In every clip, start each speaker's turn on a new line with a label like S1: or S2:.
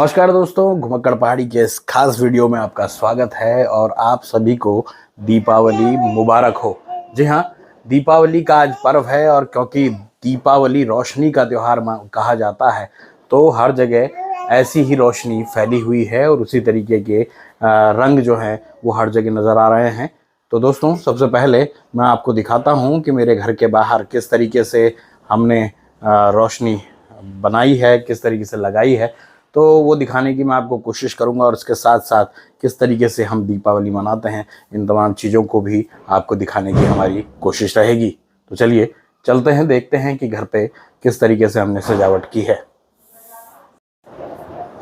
S1: नमस्कार दोस्तों, घुमक्कड़ पहाड़ी के इस खास वीडियो में आपका स्वागत है और आप सभी को दीपावली मुबारक हो। जी हाँ, दीपावली का आज पर्व है और क्योंकि दीपावली रोशनी का त्यौहार कहा जाता है तो हर जगह ऐसी ही रोशनी फैली हुई है और उसी तरीके के रंग जो हैं वो हर जगह नज़र आ रहे हैं। तो दोस्तों, सबसे पहले मैं आपको दिखाता हूँ कि मेरे घर के बाहर किस तरीके से हमने रोशनी बनाई है, किस तरीके से लगाई है। तो वो दिखाने की मैं आपको कोशिश करूंगा और इसके साथ साथ किस तरीके से हम दीपावली मनाते हैं, इन तमाम चीज़ों को भी आपको दिखाने की हमारी कोशिश रहेगी। तो चलिए चलते हैं, देखते हैं कि घर पे किस तरीके से हमने सजावट की है।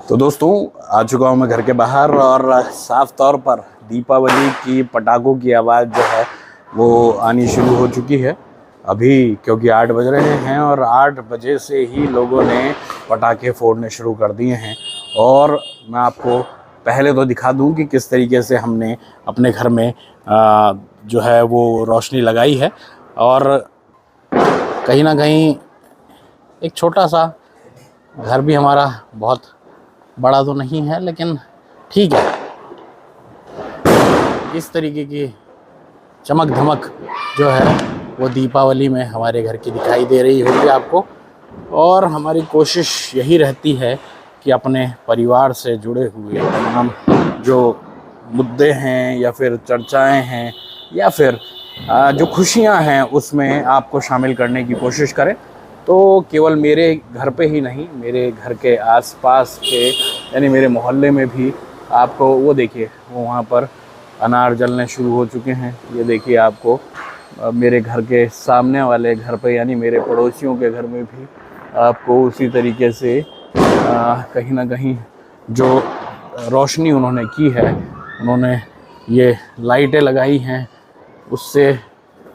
S1: तो दोस्तों, आ चुका हूँ मैं घर के बाहर और साफ तौर पर दीपावली की पटाखों की आवाज़ जो है वो आनी शुरू हो चुकी है अभी, क्योंकि 8 बज रहे हैं और 8 बजे से ही लोगों ने पटाखे फोड़ने शुरू कर दिए हैं। और मैं आपको पहले तो दिखा दूं कि किस तरीके से हमने अपने घर में जो है वो रोशनी लगाई है। और कहीं ना कहीं एक छोटा सा घर भी हमारा, बहुत बड़ा तो नहीं है लेकिन ठीक है, इस तरीके की चमक धमक जो है वो दीपावली में हमारे घर की दिखाई दे रही होगी आपको। और हमारी कोशिश यही रहती है कि अपने परिवार से जुड़े हुए तमाम जो मुद्दे हैं या फिर चर्चाएं हैं या फिर जो खुशियां हैं उसमें आपको शामिल करने की कोशिश करें। तो केवल मेरे घर पे ही नहीं, मेरे घर के आसपास के यानी मेरे मोहल्ले में भी आपको वो देखिए, वो वहाँ पर अनार जलने शुरू हो चुके हैं। ये देखिए, आपको मेरे घर के सामने वाले घर पे यानी मेरे पड़ोसियों के घर में भी आपको उसी तरीके से कहीं ना कहीं जो रोशनी उन्होंने की है, उन्होंने ये लाइटें लगाई हैं, उससे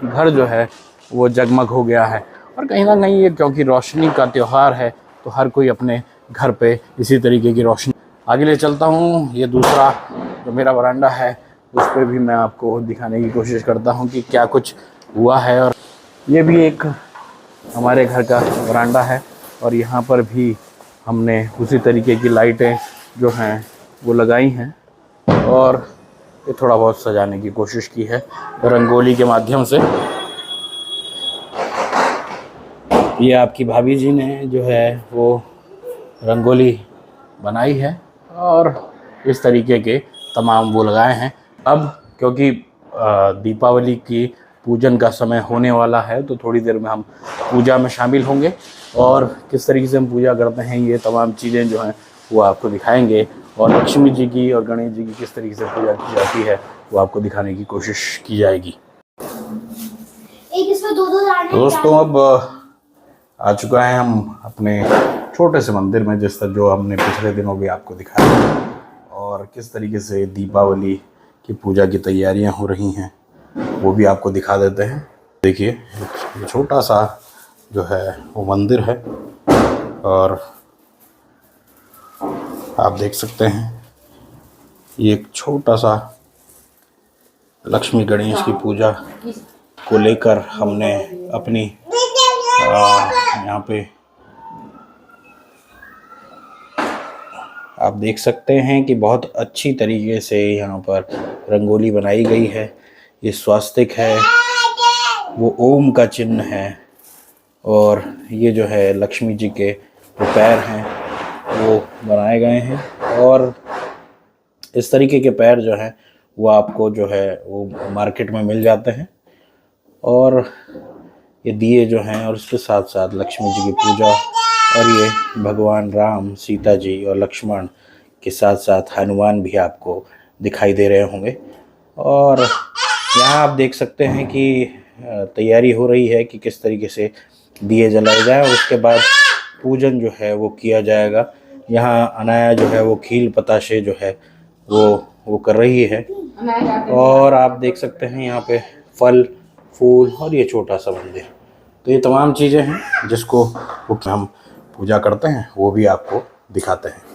S1: घर जो है वो जगमग हो गया है। और कहीं ना कहीं ये क्योंकि रोशनी का त्यौहार है तो हर कोई अपने घर पे इसी तरीके की रोशनी। आगे ले चलता हूँ, ये दूसरा जो मेरा वरांडा है उस पर भी मैं आपको दिखाने की कोशिश करता हूँ कि क्या कुछ हुआ है। और ये भी एक हमारे घर का वरांडा है और यहाँ पर भी हमने उसी तरीके की लाइटें जो हैं वो लगाई हैं और ये थोड़ा बहुत सजाने की कोशिश की है रंगोली के माध्यम से। ये आपकी भाभी जी ने जो है वो रंगोली बनाई है और इस तरीके के तमाम वो लगाए हैं। अब क्योंकि दीपावली की पूजन का समय होने वाला है तो थोड़ी देर में हम पूजा में शामिल होंगे और किस तरीके से हम पूजा करते हैं ये तमाम चीज़ें जो हैं वो आपको दिखाएंगे। और लक्ष्मी जी की और गणेश जी की किस तरीके से पूजा की जाती है वो आपको दिखाने की कोशिश की जाएगी। दोस्तों, अब आ चुका है हम अपने छोटे से मंदिर में, जिस तरह जो हमने पिछले दिनों भी आपको दिखाया और किस तरीके से दीपावली की पूजा की तैयारियां हो रही हैं वो भी आपको दिखा देते हैं। देखिए, ये छोटा सा जो है वो मंदिर है और आप देख सकते हैं ये एक छोटा सा लक्ष्मी गणेश की पूजा को लेकर हमने अपनी यहाँ पे आप देख सकते हैं कि बहुत अच्छी तरीके से यहाँ पर रंगोली बनाई गई है। ये स्वास्तिक है, वो ओम का चिन्ह है और ये जो है लक्ष्मी जी के जो पैर हैं वो बनाए गए हैं। और इस तरीके के पैर जो हैं वो आपको जो है वो मार्केट में मिल जाते हैं। और ये दिए जो हैं और उसके साथ साथ लक्ष्मी जी की पूजा, और ये भगवान राम, सीता जी और लक्ष्मण के साथ साथ हनुमान भी आपको दिखाई दे रहे होंगे। और यहाँ आप देख सकते हैं कि तैयारी हो रही है कि किस तरीके से दिए जलाए जाए और उसके बाद पूजन जो है वो किया जाएगा। यहाँ अनाया जो है वो खील पताशे जो है वो कर रही है और आप देख सकते हैं यहाँ पे फल फूल और ये छोटा सा मंदिर। तो ये तमाम चीज़ें हैं जिसको हम पूजा करते हैं वो भी आपको दिखाते हैं।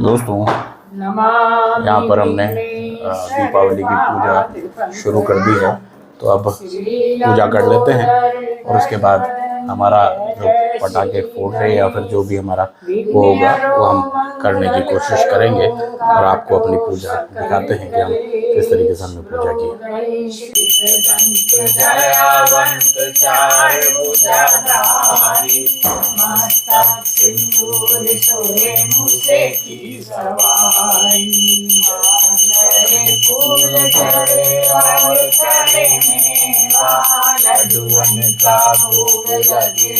S1: दोस्तों यहाँ पर हमने दीपावली की पूजा शुरू कर दी है, तो अब पूजा कर लेते हैं और उसके बाद हमारा जो पटाखे फोड़ रहे या फिर जो भी हमारा वो होगा वो हम करने की कोशिश करेंगे और आपको अपनी पूजा दिखाते हैं कि हम किस तरीके से हमने पूजा की।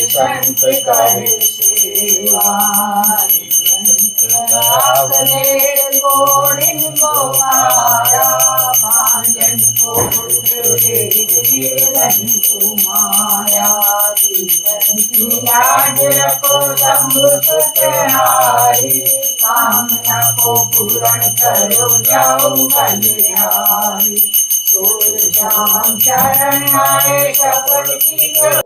S2: संत करे सेवा कोडिन को माया भांजन को पुत्र माया राज को समृतहारी कामना को पूर्ण करो जाओ बलिहारी सूर्य चरण आए सफल की।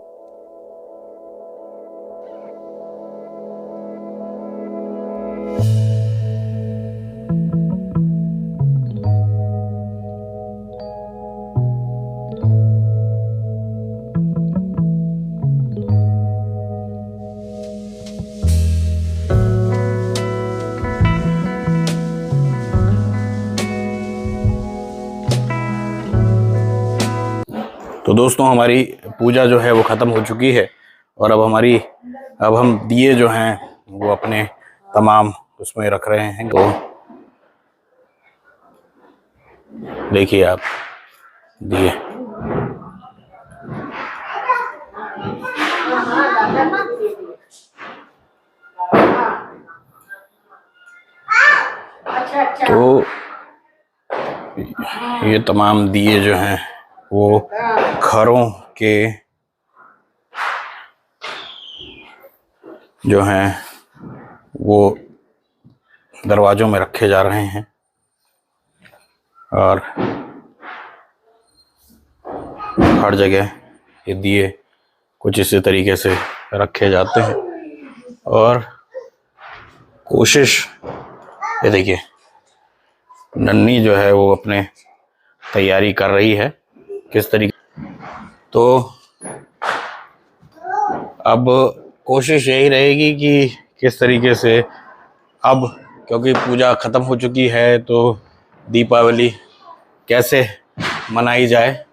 S1: तो दोस्तों हमारी पूजा जो है वो ख़त्म हो चुकी है और अब हम दिए जो हैं वो अपने तमाम उसमें रख रहे हैं। तो देखिए आप दिए, तो ये तमाम दिए जो हैं वो घरों के जो हैं वो दरवाज़ों में रखे जा रहे हैं और हर जगह ये दिए कुछ इसी तरीके से रखे जाते हैं। और कोशिश, ये देखिए नन्ही जो है वो अपने तैयारी कर रही है किस तरीके। तो अब कोशिश यही रहेगी कि किस तरीके से, अब क्योंकि पूजा ख़त्म हो चुकी है तो दीपावली कैसे मनाई जाए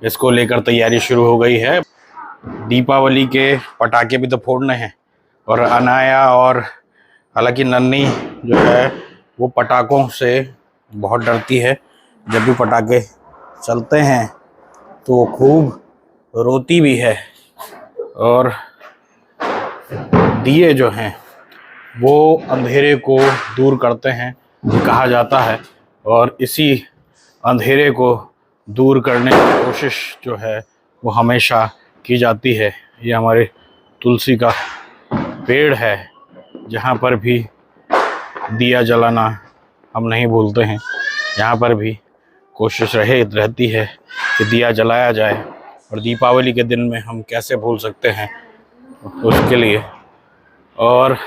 S1: इसको लेकर तैयारी शुरू हो गई है। दीपावली के पटाखे भी तो फोड़ने हैं और अनाया और हालांकि नन्ही जो है वो पटाखों से बहुत डरती है। जब भी पटाखे चलते हैं तो वो खूब रोती भी है। और दिए जो हैं वो अंधेरे को दूर करते हैं कहा जाता है, और इसी अंधेरे को दूर करने की कोशिश जो है वो हमेशा की जाती है। ये हमारे तुलसी का पेड़ है, जहाँ पर भी दिया जलाना हम नहीं भूलते हैं। यहाँ पर भी कोशिश रहती है कि दिया जलाया जाए, और दीपावली के दिन में हम कैसे भूल सकते हैं उसके लिए। और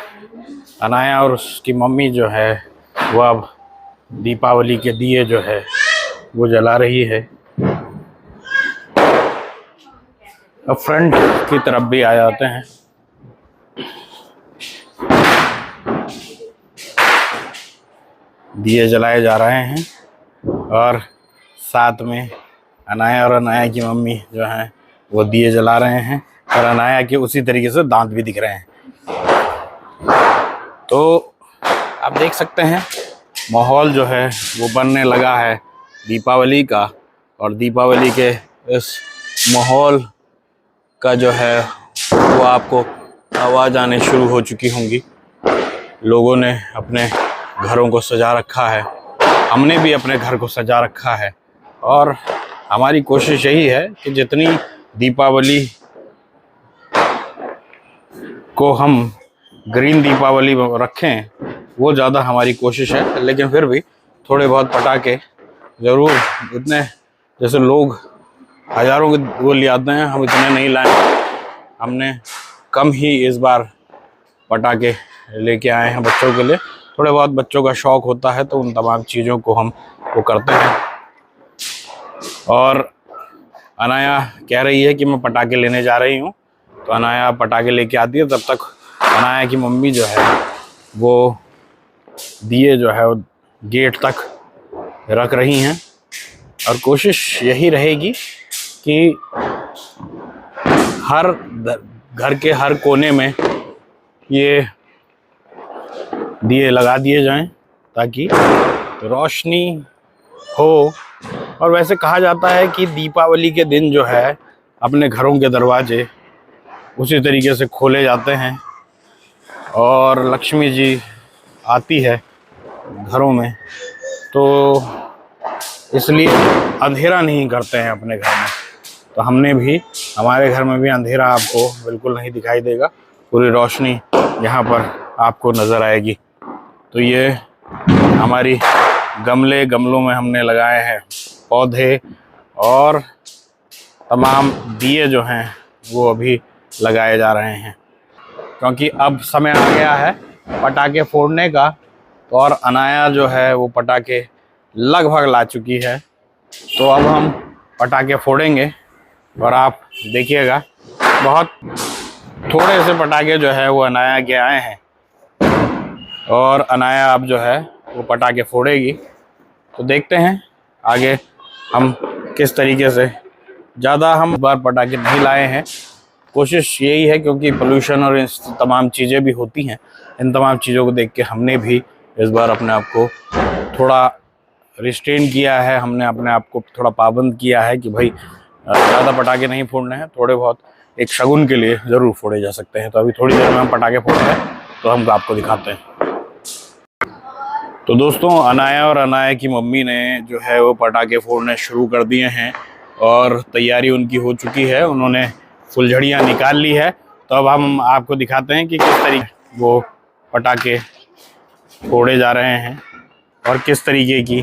S1: अनाया और उसकी मम्मी जो है वो अब दीपावली के दिए जो है वो जला रही है। अब फ्रंट की तरफ भी आ जाते हैं। दिए जलाए जा रहे हैं और साथ में अनाया और अनाया की मम्मी जो हैं वो दिए जला रहे हैं, और अनाया के उसी तरीके से दांत भी दिख रहे हैं। तो आप देख सकते हैं माहौल जो है वो बनने लगा है दीपावली का, और दीपावली के इस माहौल का जो है वो आपको आवाज़ आने शुरू हो चुकी होंगी। लोगों ने अपने घरों को सजा रखा है, हमने भी अपने घर को सजा रखा है, और हमारी कोशिश यही है कि जितनी दीपावली को हम ग्रीन दीपावली रखें वो ज़्यादा हमारी कोशिश है। लेकिन फिर भी थोड़े बहुत पटाखे ज़रूर, इतने जैसे लोग हज़ारों के वो ले आते हैं, हम इतने नहीं लाए। हमने कम ही इस बार पटाखे लेके आए हैं बच्चों के लिए, थोड़े बहुत बच्चों का शौक़ होता है तो उन तमाम चीज़ों को हम वो करते हैं। और अनाया कह रही है कि मैं पटाखे लेने जा रही हूँ, तो अनाया पटाखे लेके आती है। तब तक अनाया की मम्मी जो है वो दिए जो है वो गेट तक रख रही हैं। और कोशिश यही रहेगी कि हर घर के हर कोने में ये दिए लगा दिए जाएं ताकि रोशनी हो। और वैसे कहा जाता है कि दीपावली के दिन जो है अपने घरों के दरवाजे उसी तरीके से खोले जाते हैं और लक्ष्मी जी आती है घरों में, तो इसलिए अंधेरा नहीं करते हैं अपने घर में। तो हमने भी, हमारे घर में भी अंधेरा आपको बिल्कुल नहीं दिखाई देगा, पूरी रोशनी यहाँ पर आपको नज़र आएगी। तो ये हमारी गमलों में हमने लगाए हैं पौधे और तमाम दिए जो हैं वो अभी लगाए जा रहे हैं, क्योंकि अब समय आ गया है पटाखे फोड़ने का। और अनाया जो है वो पटाखे लगभग ला चुकी है, तो अब हम पटाखे फोड़ेंगे। और आप देखिएगा, बहुत थोड़े से पटाखे जो है वो अनाया के आए हैं और अनाया अब जो है वो पटाखे फोड़ेगी। तो देखते हैं आगे हम किस तरीके से। ज़्यादा हम बार पटाखे नहीं लाए हैं, कोशिश यही है क्योंकि पोल्यूशन और इस तमाम चीज़ें भी होती हैं। इन तमाम चीज़ों को देख के हमने भी इस बार अपने आप को थोड़ा रिस्ट्रेन किया है, हमने अपने आप को थोड़ा पाबंद किया है कि भाई ज़्यादा पटाखे नहीं फोड़ने हैं, थोड़े बहुत एक शगुन के लिए ज़रूर फोड़े जा सकते हैं। तो अभी थोड़ी देर में हम पटाखे फोड़ रहे हैं तो हम आपको दिखाते हैं। तो दोस्तों, अनाया और अनाया की मम्मी ने जो है वो पटाखे फोड़ने शुरू कर दिए हैं और तैयारी उनकी हो चुकी है। उन्होंने फुलझड़ियाँ निकाल ली है। तो अब हम आपको दिखाते हैं कि किस तरीके वो पटाखे फोड़े जा रहे हैं और किस तरीके की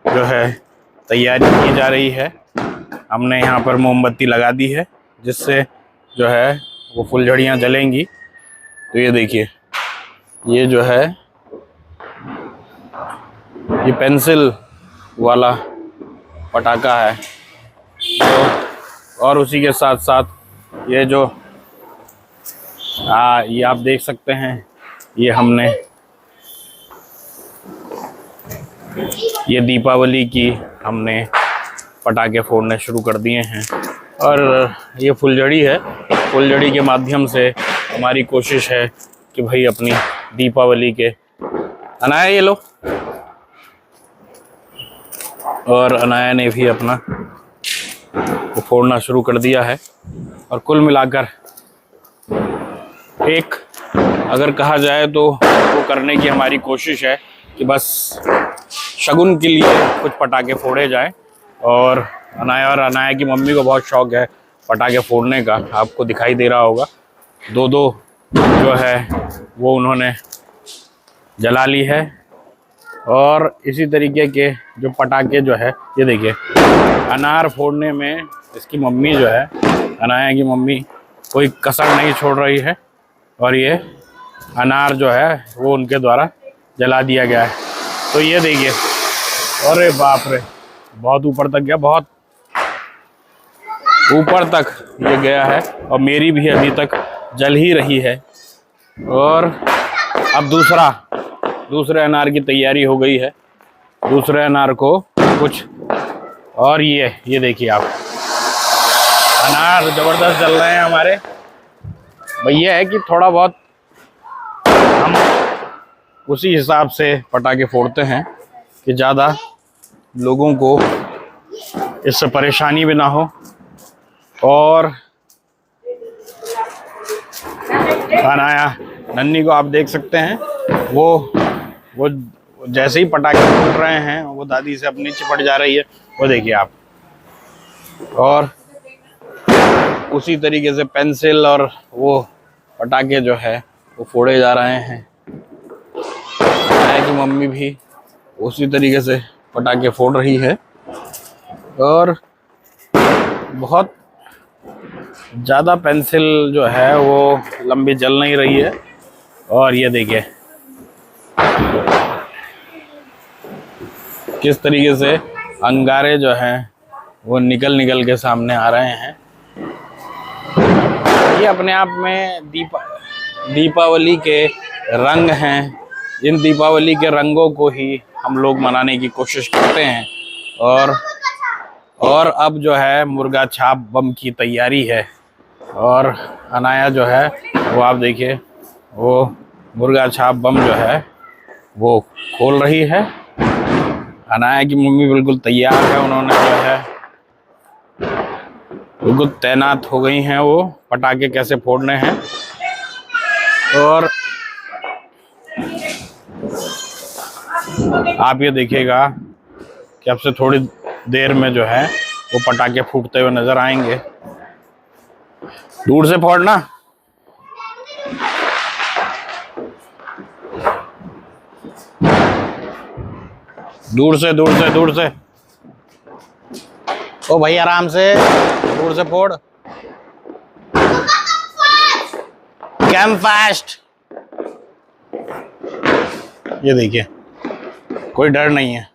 S1: जो है तैयारी की जा रही है। हमने यहाँ पर मोमबत्ती लगा दी है जिससे जो है वो फुलझड़ियाँ जलेंगी। तो ये देखिए, ये जो है ये पेंसिल वाला पटाखा है। तो और उसी के साथ साथ ये जो ये आप देख सकते हैं, ये हमने ये दीपावली की हमने पटाखे फोड़ने शुरू कर दिए हैं। और ये फुलझड़ी है, फुलझड़ी के माध्यम से हमारी कोशिश है कि भाई अपनी दीपावली के अनाया ये लो। और अनाया ने भी अपना वो फोड़ना शुरू कर दिया है। और कुल मिलाकर एक अगर कहा जाए तो वो करने की हमारी कोशिश है कि बस शगुन के लिए कुछ पटाखे फोड़े जाएं। और अनाया की मम्मी को बहुत शौक़ है पटाखे फोड़ने का, आपको दिखाई दे रहा होगा। दो जो है वो उन्होंने जला ली है। और इसी तरीके के जो पटाखे जो है, ये देखिए, अनार फोड़ने में इसकी मम्मी जो है, अनाया की मम्मी, कोई कसर नहीं छोड़ रही है। और ये अनार जो है वो उनके द्वारा जला दिया गया है। तो ये देखिए, अरे बाप रे, बहुत ऊपर तक गया, बहुत ऊपर तक ये गया है। और मेरी भी अभी तक जल ही रही है। और अब दूसरे अनार की तैयारी हो गई है। दूसरे अनार को कुछ, और ये देखिए आप, अनार ज़बरदस्त जल रहे हैं हमारे। भैया है कि थोड़ा बहुत हम उसी हिसाब से पटाखे फोड़ते हैं कि ज़्यादा लोगों को इससे परेशानी भी ना हो। और अनाया नन्ही को आप देख सकते हैं, वो जैसे ही पटाखे फूट रहे हैं वो दादी से अपनी चिपट जा रही है, वो देखिए आप। और उसी तरीके से पेंसिल और वो पटाखे जो है वो फोड़े जा रहे हैं। अनाया की मम्मी भी उसी तरीके से पटाखे फोड़ रही है। और बहुत ज़्यादा पेंसिल जो है वो लंबी जल नहीं रही है। और ये देखिए, किस तरीके से अंगारे जो हैं वो निकल निकल के सामने आ रहे हैं। ये अपने आप में दीपावली के रंग हैं। इन दीपावली के रंगों को ही हम लोग मनाने की कोशिश करते हैं। और अब जो है मुर्गा छाप बम की तैयारी है। और अनाया जो है वो आप देखिए, वो मुर्गा छाप बम जो है वो खोल रही है। अनाया की मम्मी बिल्कुल तैयार है, उन्होंने जो है बिल्कुल तैनात हो गई हैं वो पटाखे कैसे फोड़ने हैं। और आप ये देखिएगा कि अब से थोड़ी देर में जो है वो पटाखे फूटते हुए नजर आएंगे। दूर से फोड़ना। दूर से दूर से दूर से। ओ भाई आराम से, दूर से फोड़। कैम फास्ट। ये देखिए, कोई डर नहीं है।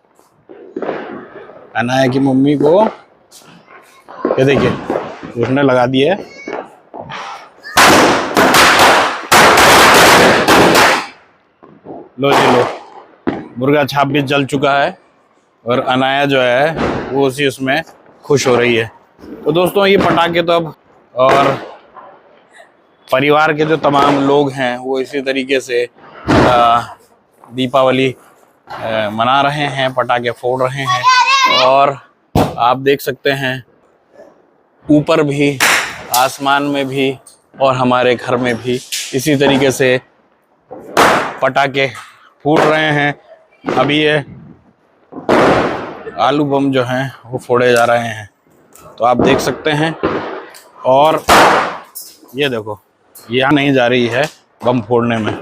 S1: अनाया की मम्मी को ये देखिए उसने लगा दिया है। लो जी लो, मुर्गा छाप भी जल चुका है और अनाया जो है वो उसी उसमें खुश हो रही है। तो दोस्तों ये पटाखे तो अब और परिवार के जो तमाम लोग हैं वो इसी तरीके से दीपावली मना रहे हैं, पटाखे फोड़ रहे हैं। और आप देख सकते हैं ऊपर भी, आसमान में भी और हमारे घर में भी इसी तरीके से पटाखे फूट रहे हैं। अभी ये आलू बम जो हैं वो फोड़े जा रहे हैं, तो आप देख सकते हैं। और ये देखो, यहाँ नहीं जा रही है बम फोड़ने में।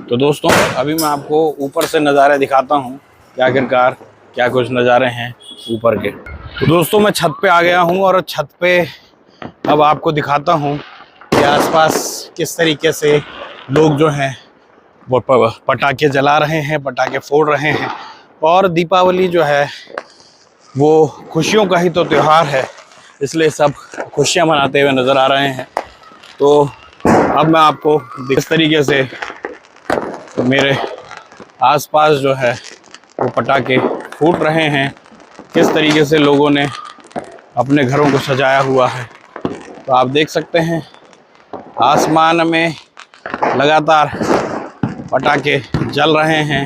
S1: तो दोस्तों अभी मैं आपको ऊपर से नज़ारे दिखाता हूँ कि आखिरकार क्या कुछ नज़ारे हैं ऊपर के। तो दोस्तों मैं छत पे आ गया हूँ और छत पे अब आपको दिखाता हूँ कि आसपास किस तरीके से लोग जो हैं वो पटाखे जला रहे हैं, पटाखे फोड़ रहे हैं। और दीपावली जो है वो खुशियों का ही तो त्यौहार है, इसलिए सब खुशियाँ मनाते हुए नज़र आ रहे हैं। तो अब मैं आपको किस तरीके से मेरे आसपास जो है वो पटाखे फूट रहे हैं, किस तरीके से लोगों ने अपने घरों को सजाया हुआ है, तो आप देख सकते हैं। आसमान में लगातार पटाखे जल रहे हैं,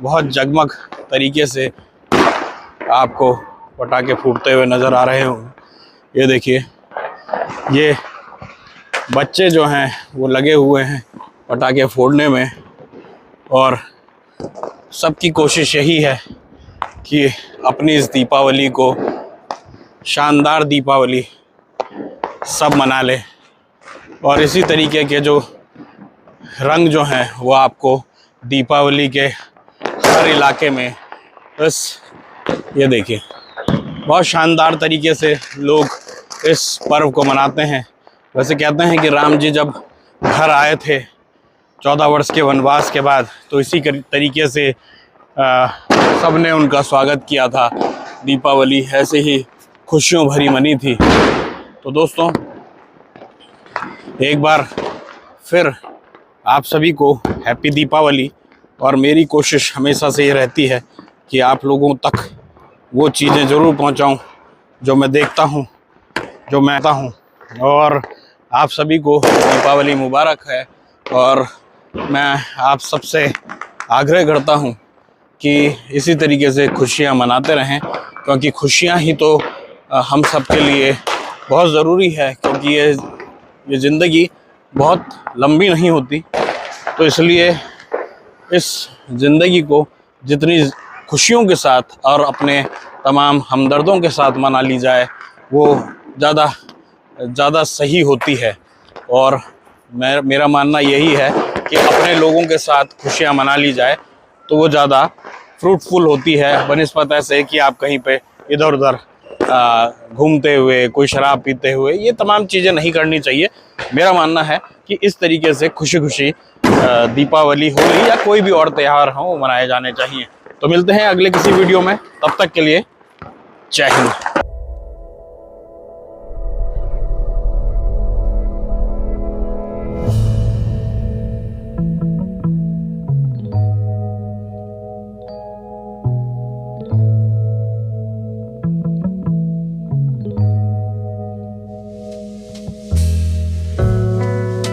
S1: बहुत जगमग तरीके से आपको पटाखे फूटते हुए नज़र आ रहे होंगे। ये देखिए, ये बच्चे जो हैं वो लगे हुए हैं पटाखे फोड़ने में। और सबकी कोशिश यही है कि अपनी इस दीपावली को, शानदार दीपावली सब मना ले। और इसी तरीके के जो रंग जो हैं वो आपको दीपावली के हर इलाके में बस ये देखिए बहुत शानदार तरीके से लोग इस पर्व को मनाते हैं। वैसे कहते हैं कि राम जी जब घर आए थे 14 वर्ष के वनवास के बाद, तो इसी तरीके से सब ने उनका स्वागत किया था। दीपावली ऐसे ही खुशियों भरी मनी थी। तो दोस्तों एक बार फिर आप सभी को हैप्पी दीपावली। और मेरी कोशिश हमेशा से ये रहती है कि आप लोगों तक वो चीज़ें ज़रूर पहुंचाऊं जो मैं देखता हूं, जो मैं आता हूं। और आप सभी को दीपावली मुबारक है। और मैं आप सबसे आग्रह करता हूं कि इसी तरीके से खुशियां मनाते रहें, क्योंकि खुशियां ही तो हम सब के लिए बहुत ज़रूरी है। क्योंकि ये ज़िंदगी बहुत लंबी नहीं होती, तो इसलिए इस ज़िंदगी को जितनी खुशियों के साथ और अपने तमाम हमदर्दों के साथ मना ली जाए वो ज़्यादा सही होती है। और मेरा मानना यही है कि अपने लोगों के साथ खुशियां मना ली जाए तो वो ज़्यादा फ्रूटफुल होती है, बनिस्बत ऐसे कि आप कहीं पे इधर उधर घूमते हुए, कोई शराब पीते हुए, ये तमाम चीज़ें नहीं करनी चाहिए। मेरा मानना है कि इस तरीके से खुशी खुशी दीपावली, होली या कोई भी और त्यौहार हो वो मनाए जाने चाहिए। तो मिलते हैं अगले किसी वीडियो में, तब तक के लिए जय हिंद।